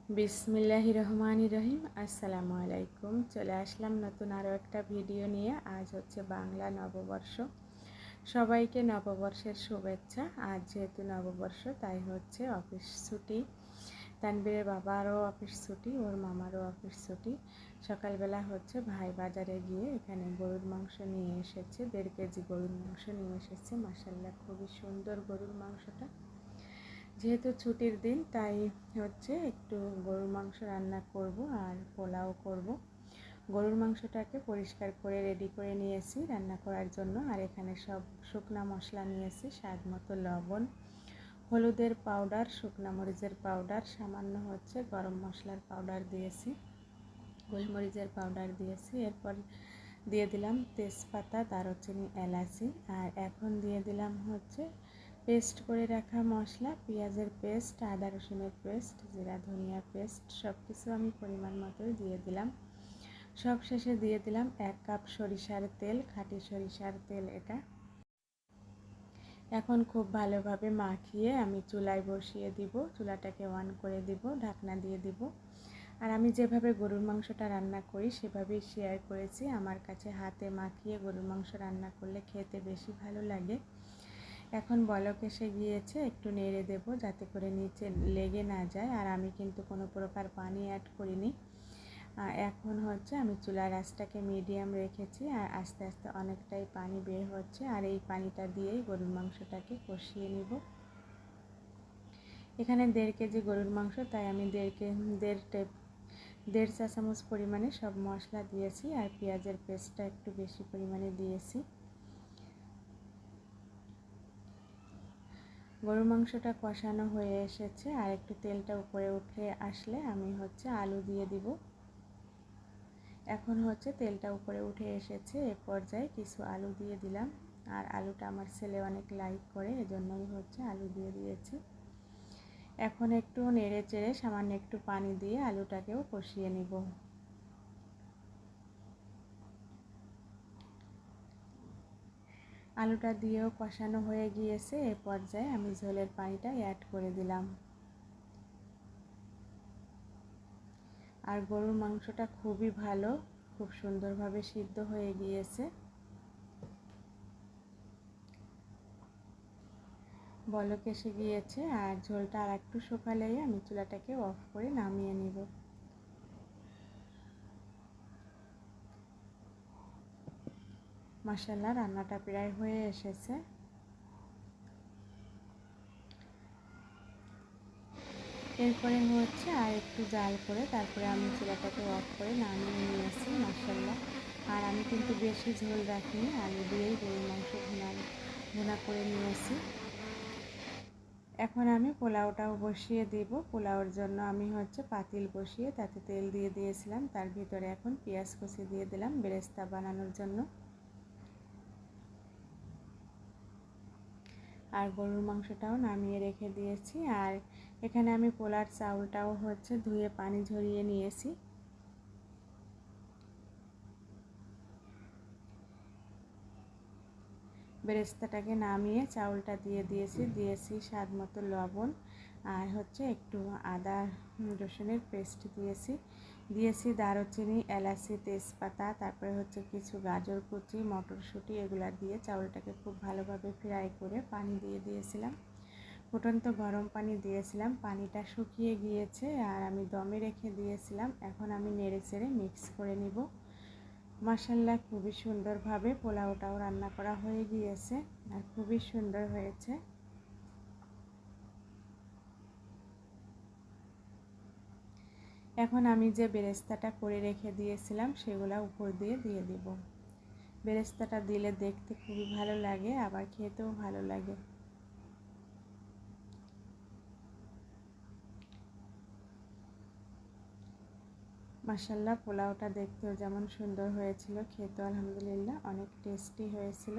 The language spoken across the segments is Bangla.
বিসমিল্লাহির রহমানির রহিম। আসসালামু আলাইকুম। চলে আসলাম নতুন আরও একটা ভিডিও নিয়ে। আজ হচ্ছে বাংলা নববর্ষ। সবাইকে নববর্ষের শুভেচ্ছা। আজ যেহেতু নববর্ষ তাই হচ্ছে অফিস ছুটি। তানবীরের বাবারও অফিস ছুটি, ওর মামারও অফিস ছুটি। সকালবেলা হচ্ছে ভাই বাজারে গিয়ে এখানে গরুর মাংস নিয়ে এসেছে, 1.5 কেজি গরুর মাংস নিয়ে এসেছে। মাশাআল্লাহ খুবই সুন্দর গরুর মাংসটা। যেহেতু ছুটির দিন তাই হচ্ছে একটু গরুর মাংস রান্না করব আর পোলাও করব। গরুর মাংসটাকে পরিষ্কার করে রেডি করে নিয়েছি রান্না করার জন্য। আর এখানে সব শুকনা মশলা নিয়েছি, স্বাদ মতো লবণ, হলুদের পাউডার, শুকনা মরিচের পাউডার, সামান্য হচ্ছে গরম মশলার পাউডার দিয়েছি, গোলমরিচের পাউডার দিয়েছি। এরপর দিয়ে দিলাম তেজপাতা, দারুচিনি, এলাচি। আর এখন দিয়ে দিলাম হচ্ছে পেস্ট করে রাখা মশলা, পেঁয়াজের পেস্ট, আদা রসুনের পেস্ট, জিরা ধনিয়া পেস্ট, সব কিছু আমি পরিমাণ মতোই দিয়ে দিলাম। সব শেষে দিয়ে দিলাম 1 কাপ সরিষার তেল, খাঁটি সরিষার তেল এটা। এখন খুব ভালোভাবে মাখিয়ে আমি চুলায় বসিয়ে দিব, চুলাটাকে অন করে দিব, ঢাকনা দিয়ে দিব। আর আমি যেভাবে গরুর মাংসটা রান্না করি সেভাবেই শেয়ার করেছি। আমার কাছে হাতে মাখিয়ে গরুর মাংস রান্না করলে খেতে বেশি ভালো লাগে। এখন বলক এসে গিয়েছে, একটু নেড়ে দেব যাতে করে নিচে লেগে না যায়। আর আমি কিন্তু কোনো প্রকার পানি অ্যাড করিনি। এখন হচ্ছে আমি চুলার আঁচটাকে মিডিয়াম রেখেছি আর আস্তে আস্তে অনেকটাই পানি বের হচ্ছে। আর এই পানিটা দিয়েই গরুর মাংসটাকে কষিয়ে নিব। এখানে 1.5 কেজি গরুর মাংস, তাই আমি 1.5 চা চামচ পরিমাণে সব মশলা দিয়েছি। আর পেঁয়াজের পেস্টটা একটু বেশি পরিমাণে দিয়েছি। গরুর মাংসটা কষানো হয়ে এসেছে আর একটু তেলটা উপরে উঠে আসলে আমি হচ্ছে আলু দিয়ে দিব। এখন হচ্ছে তেলটা উপরে উঠে এসেছে, এ পর্যায়ে কিছু আলু দিয়ে দিলাম। আর আলুটা আমার ছেলে অনেক লাইক করে, এজন্যই হচ্ছে আলু দিয়ে দিয়েছি। এখন একটু নেড়ে চেড়ে সামান্য একটু পানি দিয়ে আলুটাকেও কষিয়ে নিব। আলুটা দিয়েও কষানো হয়ে গিয়েছে, এ পর্যায়ে আমি ঝোলের পানিটা অ্যাড করে দিলাম। আর গরুর মাংসটা খুবই ভালো, খুব সুন্দরভাবে সিদ্ধ হয়ে গিয়েছে। বলক এসে গিয়েছে আর ঝোলটা আর একটু শুকালেই আমি চুলাটাকে অফ করে নামিয়ে নিব। মাশাআল্লাহ রান্নাটা প্রায় হয়ে এসেছে। এরপরে হচ্ছে আর একটু জাল করে তারপরে আমি চুলাটাকে অফ করে নামিয়ে নিয়েছি। মাশাআল্লাহ। আর আমি কিন্তু বেশি ঝোল রাখিনি, আলু দিয়েই গরুর মাংস ভুনা করে নিয়েছি। এখন আমি পোলাওটাও বসিয়ে দিব। পোলাওর জন্য আমি হচ্ছে পাতিল বসিয়ে তাতে তেল দিয়ে দিয়েছিলাম, তার ভিতরে এখন পেঁয়াজ কুচি দিয়ে দিলাম বেরেস্তা বানানোর জন্য। আর গরুর মাংসটাও নামিয়ে রেখে দিয়েছি। আর এখানে আমি পোলার চাউলটাও হচ্ছে ধুয়ে পানি ঝরিয়ে নিয়েছি। বেরেস্তাটাকে নামিয়ে চাউলটা দিয়ে দিয়েছি স্বাদ মতো লবণ। আর হচ্ছে একটু আদা রসুনের পেস্ট দিয়েছি দারুচিনি, এলাচি, তেজপাতা, তারপরে হচ্ছে কিছু গাজর কুচি, মটরশুঁটি, এগুলা দিয়ে চাউলটাকে খুব ভালোভাবে ফ্রাই করে পানি দিয়ে দিয়েছিলাম। ফুটন্ত গরম পানি দিয়েছিলাম, পানিটা শুকিয়ে গিয়েছে আর আমি দমে রেখে দিয়েছিলাম। এখন আমি নেড়ে চেড়ে মিক্স করে নিব। মাশাআল্লাহ খুবই সুন্দরভাবে পোলাওটাও রান্না করা হয়ে গিয়েছে আর খুবই সুন্দর হয়েছে। এখন আমি যে বেরেস্তাটা করে রেখে দিয়েছিলাম সেগুলা উপর দিয়ে দিব। বেরেস্তাটা দিলে দেখতে খুবই ভালো লাগে, আবার খেতেও ভালো লাগে। মাশাআল্লাহ পোলাওটা দেখতেও যেমন সুন্দর হয়েছিল, খেতেও আলহামদুলিল্লাহ অনেক টেস্টি হয়েছিল।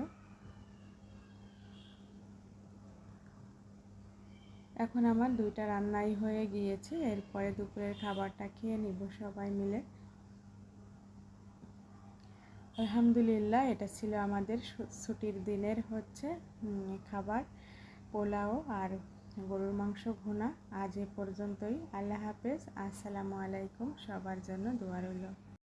এখন আমার 2টা রান্নাই হয়ে গিয়েছে, এরপরে দুপুরের খাবারটা খেয়ে নিব সবাই মিলে। আলহামদুলিল্লাহ এটা ছিল আমাদের ছুটির দিনের হচ্ছে খাবার, পোলাও আর গরুর মাংস ভুনা। আজ এ পর্যন্তই। আল্লাহ হাফেজ। আসসালামু আলাইকুম। সবার জন্য দোয়া রইল।